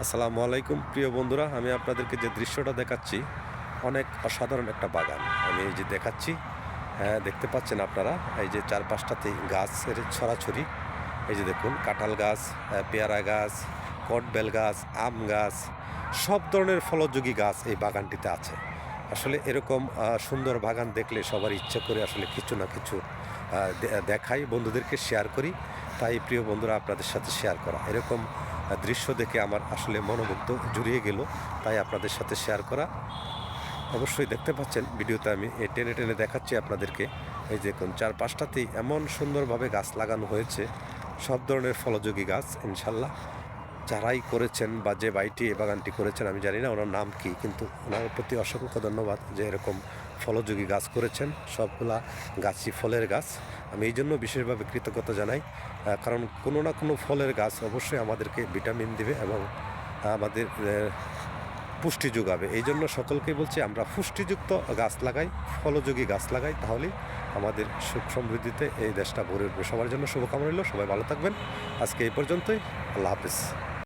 আসসালামু আলাইকুম প্রিয় বন্ধুরা, আমি আপনাদেরকে যে দৃশ্যটা দেখাচ্ছি অনেক অসাধারণ একটা বাগান আমি এই যে দেখাচ্ছি। হ্যাঁ, দেখতে পাচ্ছেন আপনারা, এই যে চারপাশটাতেই গাছের ছড়াছড়ি। এই যে দেখুন, কাঁঠাল গাছ, পেয়ারা গাছ, কটবেল গাছ, আম গাছ, সব ধরনের ফলযোগী গাছ এই বাগানটিতে আছে। আসলে এরকম সুন্দর বাগান দেখলে সবার ইচ্ছে করে আসলে কিছু না কিছু দেখাই, বন্ধুদেরকে শেয়ার করি। তাই প্রিয় বন্ধুরা, আপনাদের সাথে শেয়ার করা এরকম দৃশ্য দেখে আমার আসলে মনোমুগ্ধ জুড়িয়ে গেল, তাই আপনাদের সাথে শেয়ার করা। অবশ্যই দেখতে পাচ্ছেন ভিডিওতে আমি টেনে টেনে দেখাচ্ছি আপনাদেরকে। এই দেখুন, চারপাশটাতেই এমন সুন্দরভাবে গাছ লাগানো হয়েছে, সব ধরনের ফলযোগী গাছ। ইনশাল্লাহ যারাই করেছেন বা যে ভাইটি এই বাগানটি করেছেন, আমি জানি না ওনার নাম কি, কিন্তু ওনার প্রতি অসংখ্য ধন্যবাদ যে এরকম ফলযোগী গাছ করেছেন। সবগুলা গাছই ফলের গাছ। আমি এই জন্য বিশেষভাবে কৃতজ্ঞতা জানাই, কারণ কোনো না কোনো ফলের গাছ অবশ্যই আমাদেরকে ভিটামিন দেবে এবং আমাদের পুষ্টি যোগাবে। এই জন্য সকলকেই বলছি, আমরা পুষ্টিযুক্ত গাছ লাগাই, ফলযোগী গাছ লাগাই, তাহলেই আমাদের সুখ সমৃদ্ধিতে এই দেশটা ভরে উঠবে। সবার জন্য শুভকামনা রইল, সবাই ভালো থাকবেন। আজকে এই পর্যন্তই। আল্লাহ হাফেজ।